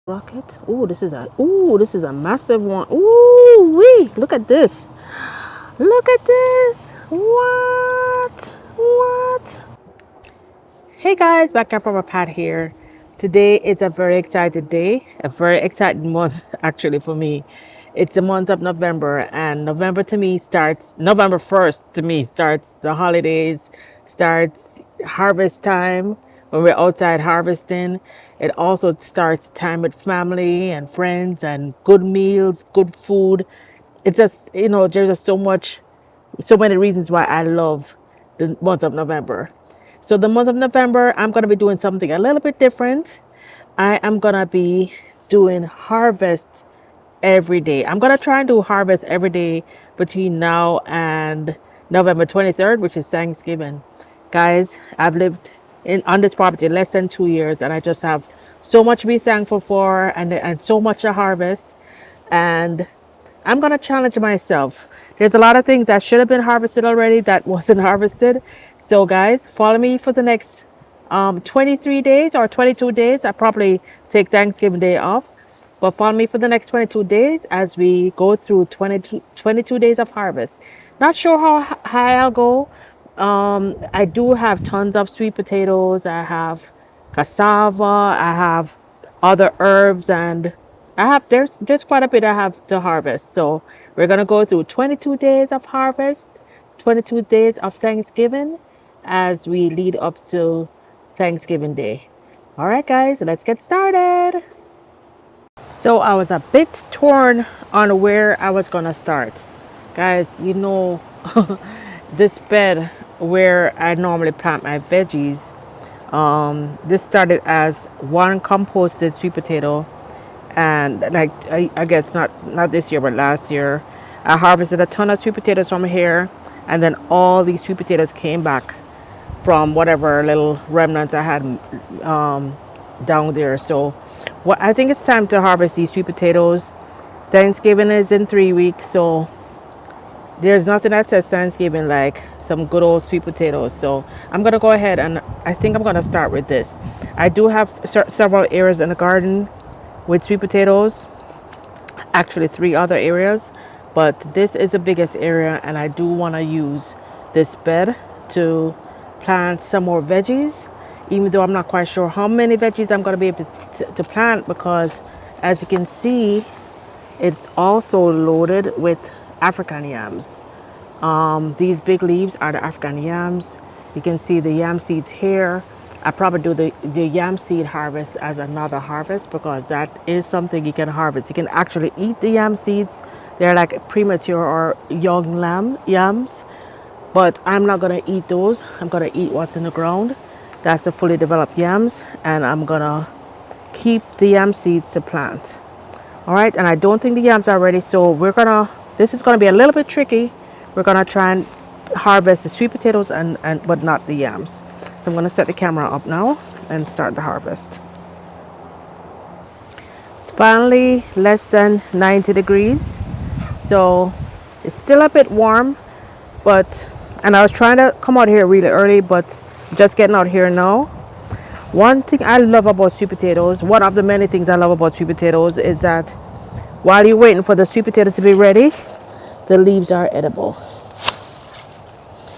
rocket. This is a massive one. Ooh wee, look at this. Look at this. What? Hey guys, back up from a pad here. Today is a very excited day, a very exciting month actually for me. It's the month of November, and November 1st to me starts the holidays, starts harvest time when we're outside harvesting. It also starts time with family and friends and good meals, good food. It's just, there's just so many reasons why I love the month of November. So the month of November, I'm going to be doing something a little bit different. I am going to be doing harvest every day. I'm going to try and do harvest every day between now and November 23rd, which is Thanksgiving. Guys, I've lived on this property less than 2 years, and I just have so much to be thankful for, and so much to harvest. And I'm going to challenge myself. There's a lot of things that should have been harvested already that wasn't harvested. So guys, follow me for the next 23 days or 22 days. I probably take Thanksgiving Day off. But follow me for the next 22 days as we go through 22 days of harvest. Not sure how high I'll go. I do have tons of sweet potatoes. I have cassava. I have other herbs, and there's quite a bit I have to harvest. So we're gonna go through 22 days of harvest, 22 days of Thanksgiving as we lead up to Thanksgiving Day. All right, guys, let's get started. So I was a bit torn on where I was gonna start. Guys, this bed where I normally plant my veggies, this started as one composted sweet potato, and like I guess not this year but last year, I harvested a ton of sweet potatoes from here, and then all these sweet potatoes came back from whatever little remnants I had down there. So I think it's time to harvest these sweet potatoes. Thanksgiving is in 3 weeks, so there's nothing that says Thanksgiving like some good old sweet potatoes. So I'm gonna go ahead, and I think I'm gonna start with this. I do have several areas in the garden with sweet potatoes, actually 3 other areas, but this is the biggest area, and I do want to use this bed to plant some more veggies, even though I'm not quite sure how many veggies I'm going to be able to plant, because as you can see, it's also loaded with African yams. These big leaves are the African yams. You can see the yam seeds here. I probably do the yam seed harvest as another harvest, because that is something you can harvest. You can actually eat the yam seeds. They're like premature or young yams, but I'm not going to eat those. I'm going to eat what's in the ground. That's the fully developed yams, and I'm going to keep the yam seeds to plant. All right, and I don't think the yams are ready, so this is going to be a little bit tricky. We're going to try and harvest the sweet potatoes but not the yams. So I'm going to set the camera up now and start the harvest. It's finally less than 90 degrees, so it's still a bit warm, and I was trying to come out here really early, but just getting out here now. One thing I love about sweet potatoes, one of the many things I love about sweet potatoes, is that while you're waiting for the sweet potatoes to be ready, the leaves are edible.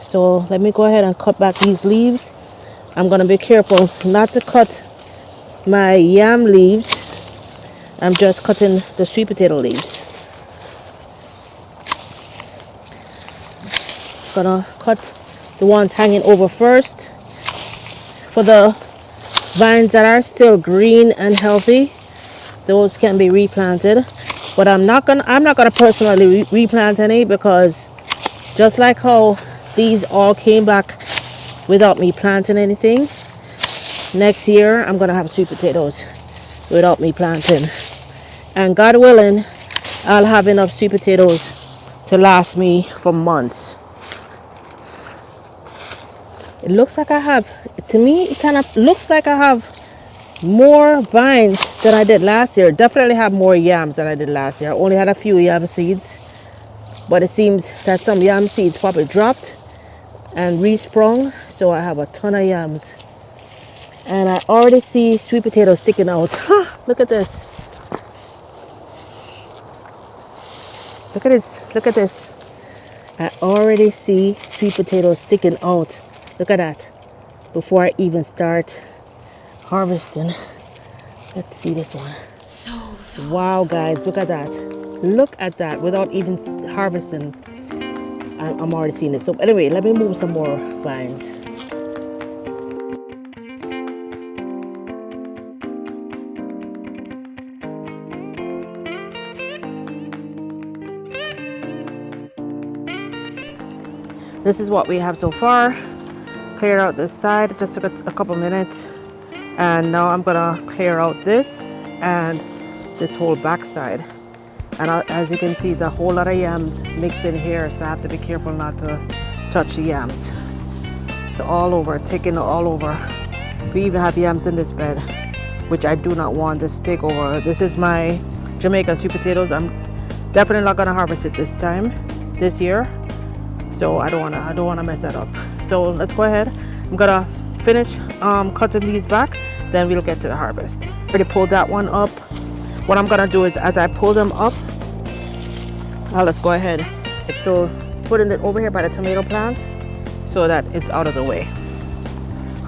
So let me go ahead and cut back these leaves. I'm going to be careful not to cut my yam leaves. I'm just cutting the sweet potato leaves. Gonna cut the ones hanging over first. For the vines that are still green and healthy, those can be replanted. But I'm not gonna personally replant any, because just like how these all came back without me planting anything, next year I'm gonna have sweet potatoes without me planting, and God willing, I'll have enough sweet potatoes to last me for months. It looks like it kind of looks like I have more vines than I did last year. Definitely have more yams than I did last year. I only had a few yam seeds, but it seems that some yam seeds probably dropped and resprung, so I have a ton of yams. And I already see sweet potatoes sticking out. Look at this. Look at this. Look at this. I already see sweet potatoes sticking out. Look at that. Before I even start harvesting. Let's see this one. Wow, guys, look at that. Look at that. Without even harvesting, I'm already seeing it. So anyway, let me move some more vines. This is what we have so far. Clear out this side. It just took a couple minutes. And now I'm gonna clear out this and this whole back side. And as you can see, it's a whole lot of yams mixed in here, so I have to be careful not to touch the yams. So all over, taking it all over. We even have yams in this bed, which I do not want this to take over. This is my Jamaican sweet potatoes. I'm definitely not gonna harvest it this year. So I don't wanna mess that up. So let's go ahead. I'm gonna finish cutting these back, then we'll get to the harvest. Already pulled that one up. What I'm gonna do is, as I pull them up, let's go ahead. So putting it over here by the tomato plant so that it's out of the way.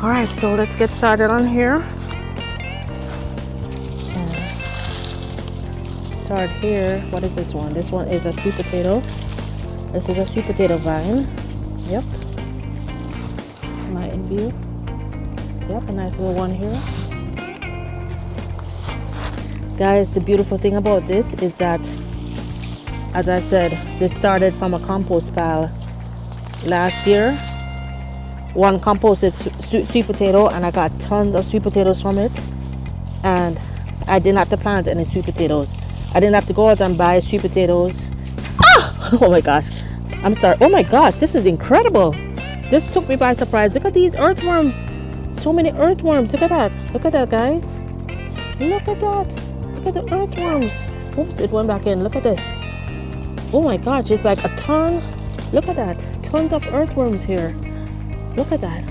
All right, so let's get started on here. Start here. What is this one? This one is a sweet potato. This is a sweet potato vine. Yep. Am I in view? Yep, a nice little one here. Guys, the beautiful thing about this is that, as I said, this started from a compost pile last year. One composted sweet potato, and I got tons of sweet potatoes from it. And I didn't have to plant any sweet potatoes. I didn't have to go out and buy sweet potatoes. Oh my gosh, I'm sorry. Oh my gosh, this is incredible. This took me by surprise. Look at these earthworms. So many earthworms. Look at that. Look at that, guys. Look at that. Look at the earthworms. Oops, it went back in. Look at this. Oh my gosh, it's like a ton. Look at that. Tons of earthworms here. Look at that.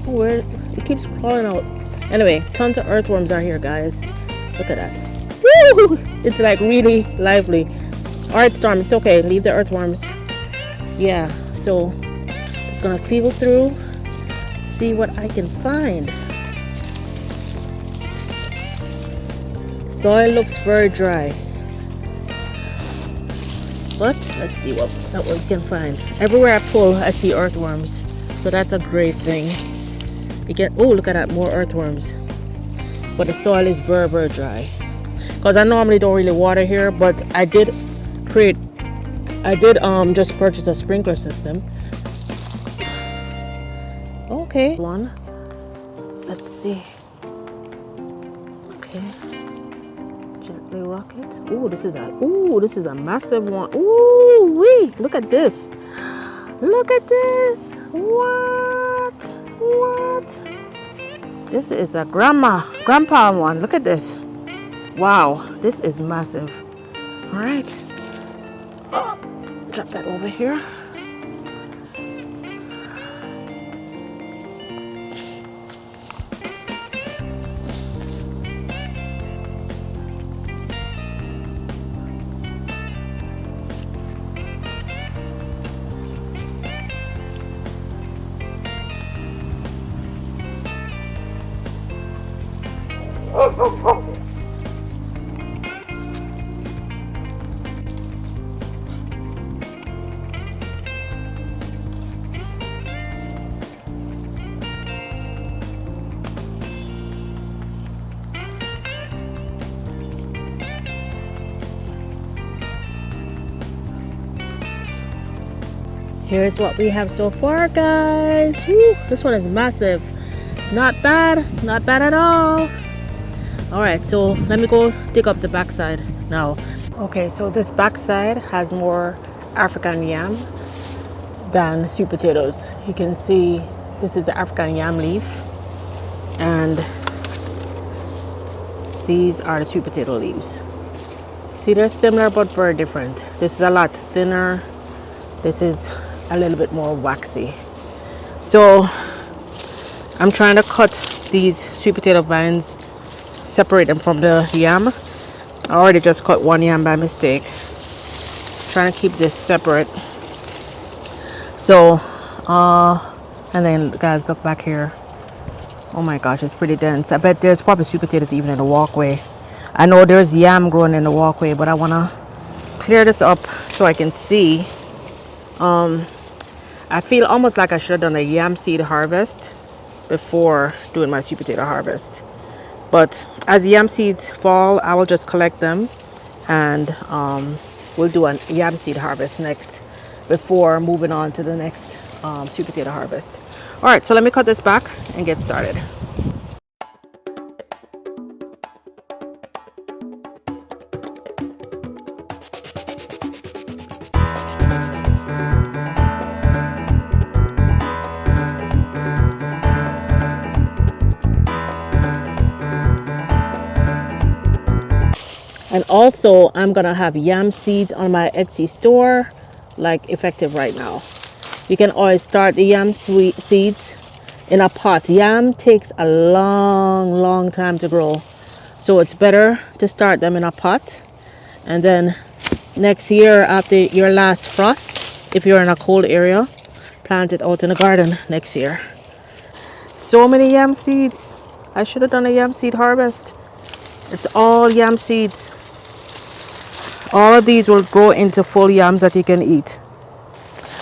Oh, it keeps crawling out. Anyway, tons of earthworms are here, guys. Look at that. Woo! It's like really lively. All right, Storm, it's okay. Leave the earthworms. Yeah, so it's gonna feel through, see what I can find. Soil looks very dry, but let's see what we can find. Everywhere I pull, I see earthworms, so that's a great thing. You get, oh, look at that, more earthworms. But the soil is very, very dry. Because I normally don't really water here, but I did just purchase a sprinkler system. Okay, one. Let's see. Okay. Gently rock it. Ooh, this is a massive one. Ooh, wee! Look at this. Look at this. What? This is a grandpa one. Look at this. Wow, this is massive. All right. Oh, drop that over here. Here's what we have so far, guys. Woo, this one is massive. Not bad at all. All right, so let me go dig up the backside now. Okay, so this backside has more African yam than sweet potatoes. You can see this is the African yam leaf, and these are the sweet potato leaves. See, they're similar but very different. This is a lot thinner. This is a little bit more waxy. So I'm trying to cut these sweet potato vines, separate them from the yam, I already just cut one yam by mistake. Trying to keep this separate. So, and then guys, look back here. Oh my gosh, it's pretty dense. I bet there's probably sweet potatoes even in the walkway. I know there's yam growing in the walkway, but I want to clear this up so I can see. I feel almost like I should have done a yam seed harvest before doing my sweet potato harvest. But as yam seeds fall, I will just collect them, and we'll do a yam seed harvest next before moving on to the next sweet potato harvest. All right, so let me cut this back and get started. And also, I'm gonna have yam seeds on my Etsy store, like effective right now. You can always start the yam seeds in a pot. Yam takes a long time to grow, so it's better to start them in a pot, and then next year after your last frost, if you're in a cold area, plant it out in the garden next year. So many yam seeds. I should have done a yam seed harvest. It's all yam seeds. All of these will grow into full yams that you can eat.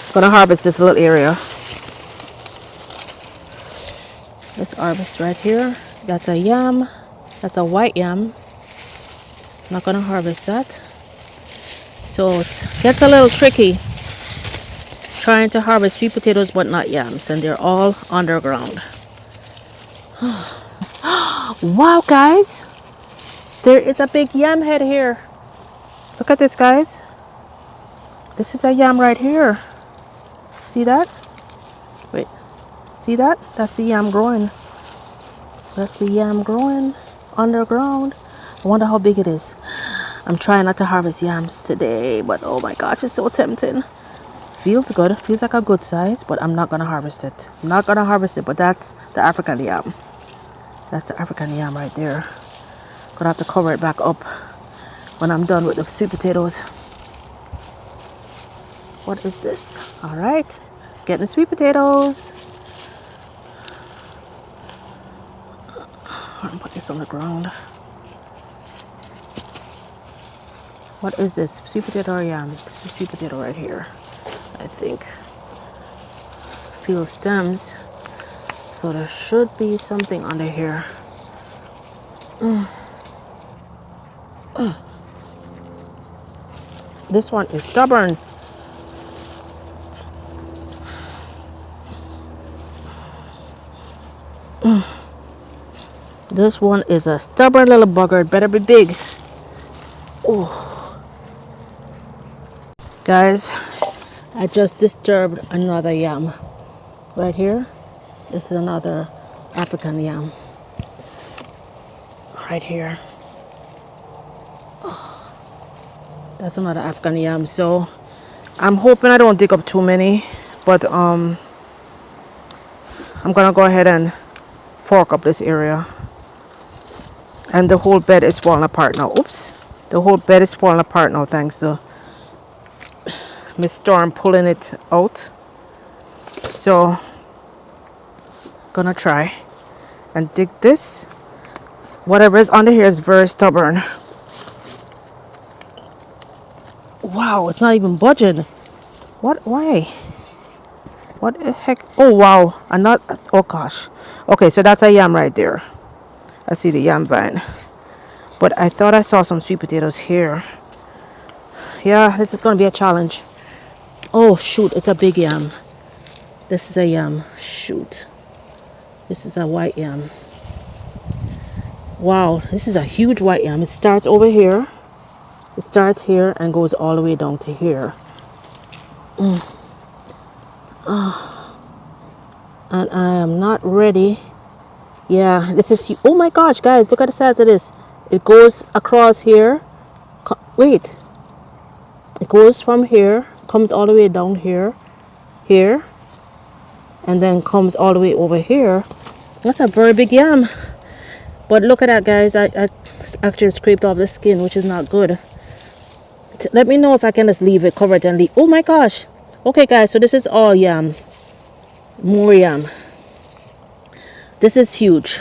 I'm gonna harvest this little area. Let's harvest right here. That's a yam. That's a white yam. I'm not gonna harvest that. So it gets a little tricky trying to harvest sweet potatoes but not yams, and they're all underground. Wow, guys, there is a big yam head here. Look at this, guys. This is a yam right here. See that? Wait, see that? That's the yam growing. That's the yam growing underground. I wonder how big it is. I'm trying not to harvest yams today, but oh my gosh, it's so tempting. Feels good. Feels like a good size, but I'm not gonna harvest it. I'm not gonna harvest it, but that's the African yam. That's the African yam right there. Gonna have to cover it back up when I'm done with the sweet potatoes. What is this? All right, getting the sweet potatoes. I'm gonna put this on the ground. What is this? Sweet potato or yam? This is sweet potato right here, I think. Feel stems, so there should be something under here. This one is stubborn. This one is a stubborn little bugger. It better be big. Oh. Guys, I just disturbed another yam. Right here, this is another African yam. Right here. Oh, that's another African yam. So I'm hoping I don't dig up too many, but I'm gonna go ahead and fork up this area. And the whole bed is falling apart now. Oops. The whole bed is falling apart now thanks to Miss Storm pulling it out. So gonna try and dig this. Whatever is under here is very stubborn. Wow, it's not even budging. What? Why? What the heck? Oh wow, I'm not. Oh gosh. Okay, so that's a yam right there. I see the yam vine, but I thought I saw some sweet potatoes here. Yeah, this is gonna be a challenge. Oh shoot, it's a big yam. This is a yam. Shoot, this is a white yam. Wow, this is a huge white yam. It starts over here. It starts here and goes all the way down to here. And I am not ready. Yeah, this is, oh my gosh, guys, look at the size of this. It goes across here. Wait. It goes from here, comes all the way down here, and then comes all the way over here. That's a very big yam. But look at that, guys. I It's actually scraped off the skin, which is not good. Let me know if I can just leave it covered and leave. Oh my gosh. Okay guys, so this is all yam. More yam. This is huge.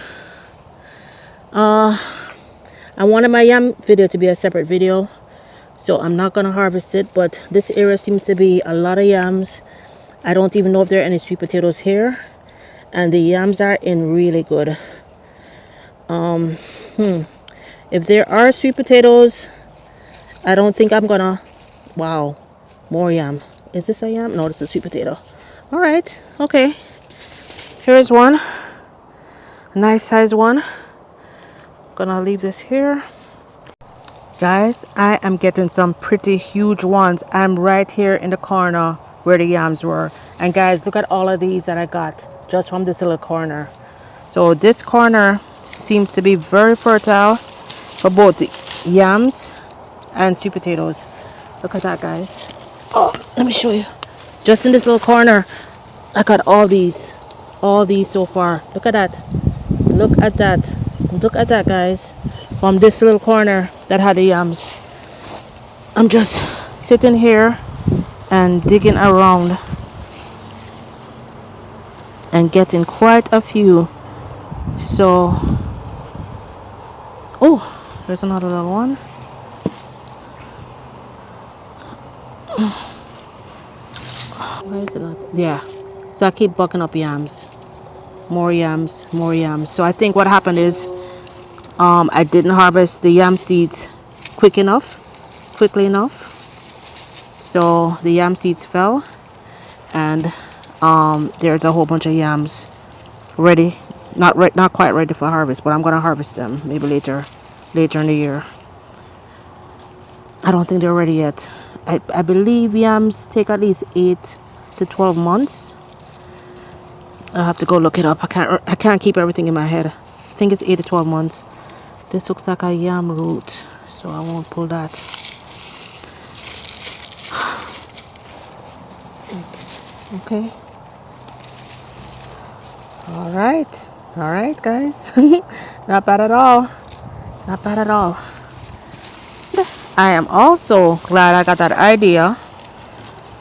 I wanted my yam video to be a separate video, so I'm not gonna harvest it, but this area seems to be a lot of yams. I don't even know if there are any sweet potatoes here, and the yams are in really good. If there are sweet potatoes, I don't think I'm gonna. Wow, more yam. Is this a yam? No, this is a sweet potato. All right, okay. Here's one, a nice size one. Gonna leave this here. Guys, I am getting some pretty huge ones. I'm right here in the corner where the yams were. And guys, look at all of these that I got just from this little corner. So this corner seems to be very fertile for both the yams and sweet potatoes. Look at that, guys. Oh, let me show you. Just in this little corner, I got all these so far. Look at that. Look at that. Look at that, guys. From this little corner that had the yams. I'm just sitting here and digging around and getting quite a few. So, oh, there's another little one. Why is it not? Yeah. So I keep bucking up yams. More yams, more yams. So I think what happened is I didn't harvest the yam seeds quickly enough. So the yam seeds fell, and there's a whole bunch of yams ready, not quite ready for harvest, but I'm gonna harvest them maybe later in the year. I don't think they're ready yet. I believe yams take at least 8 to 12 months. I'll have to go look it up. I can't keep everything in my head. I think it's 8 to 12 months. This looks like a yam root, so I won't pull that. Okay. All right, guys. Not bad at all. Not bad at all. I am also glad I got that idea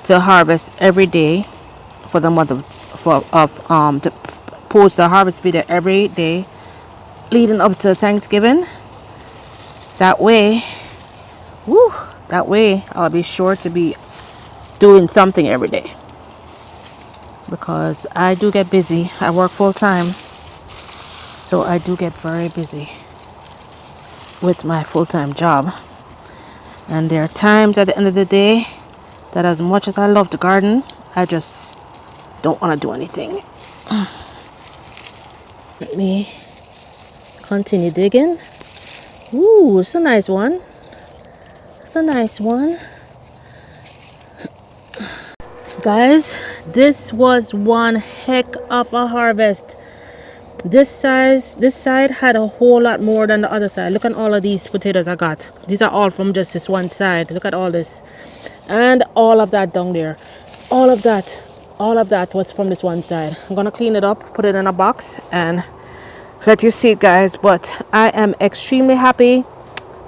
to harvest every day for the month to post a harvest video every day leading up to Thanksgiving. That way I'll be sure to be doing something every day, because I do get busy. I work full time, so I do get very busy with my full-time job, and there are times at the end of the day that, as much as I love to garden, I just don't want to do anything. Let me continue digging. Ooh, it's a nice one. It's a nice one. Guys, this was one heck of a harvest. This side had a whole lot more than the other side. Look at all of these potatoes I got. These are all from just this one side. Look at all this. And all of that down there. All of that was from this one side. I'm gonna clean it up, put it in a box, and let you see it, guys. But I am extremely happy.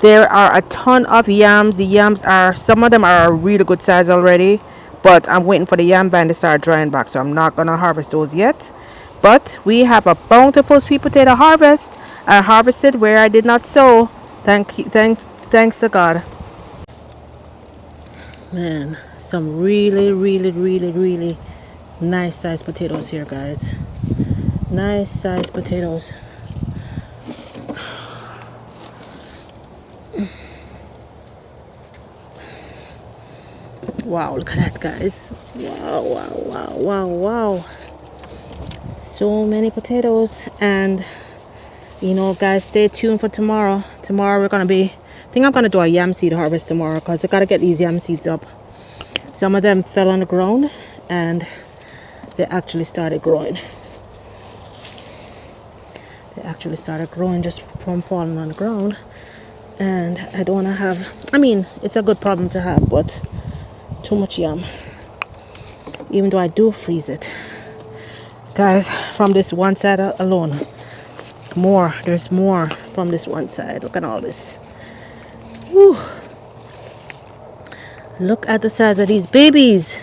There are a ton of yams. The yams are, some of them are a really good size already, but I'm waiting for the yam vine to start drying back, so I'm not gonna harvest those yet. But we have a bountiful sweet potato harvest. I harvested where I did not sow. Thanks to God. Man, some really nice sized potatoes here, guys. Nice sized potatoes. Wow, look at that, guys. Wow. So many potatoes. And you know, guys, stay tuned for tomorrow. Tomorrow we're gonna be, I think I'm gonna do a yam seed harvest tomorrow, because I gotta get these yam seeds up. Some of them fell on the ground and they actually started growing. They actually started growing just from falling on the ground. And I don't want to have, I mean, it's a good problem to have, but too much yam. Even though I do freeze it. Guys, from this one side alone, More. There's more from this one side. Look at all this. Whew. Look at the size of these babies.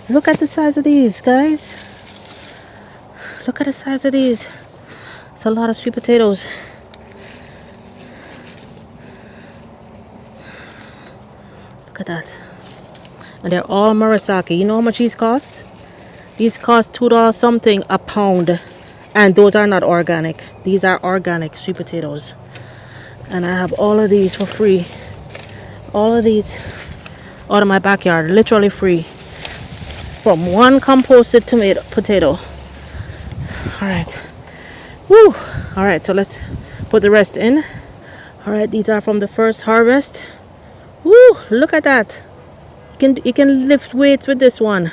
Look at the size of these, guys. Look at the size of these. It's a lot of sweet potatoes. Look at that. And they're all murasaki. You know how much these cost? These cost $2 something a pound. And those are not organic. These are organic sweet potatoes. And I have all of these for free. All of these out of my backyard. Literally free. From one composted tomato potato. Alright. Woo! Alright, so let's put the rest in. Alright, these are from the first harvest. Woo! Look at that. You can lift weights with this one.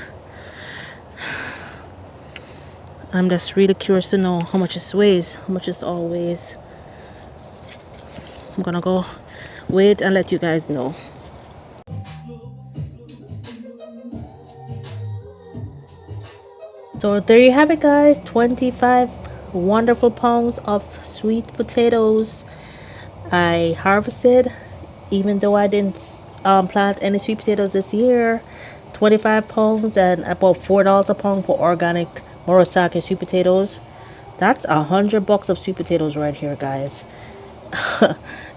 I'm just really curious to know how much it weighs, how much it all weighs. I'm gonna go weigh it and let you guys know. So there you have it, guys. 25 wonderful pounds of sweet potatoes I harvested, even though I didn't plant any sweet potatoes this year. 25 pounds and about $4 a pound for organic murasaki sweet potatoes. That's $100 of sweet potatoes right here, guys.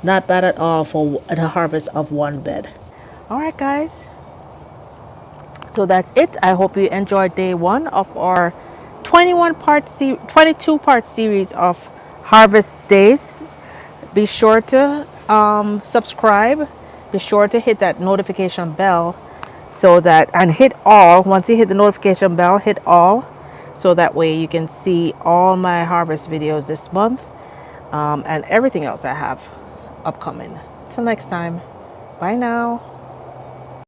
Not bad at all for the harvest of one bed. All right, guys. So that's it. I hope you enjoyed day one of our 22 part series of harvest days. Be sure to subscribe. Be sure to hit that notification bell so that, and hit all. Once you hit the notification bell, hit all, so that way you can see all my harvest videos this month, and everything else I have upcoming. Till next time, bye now.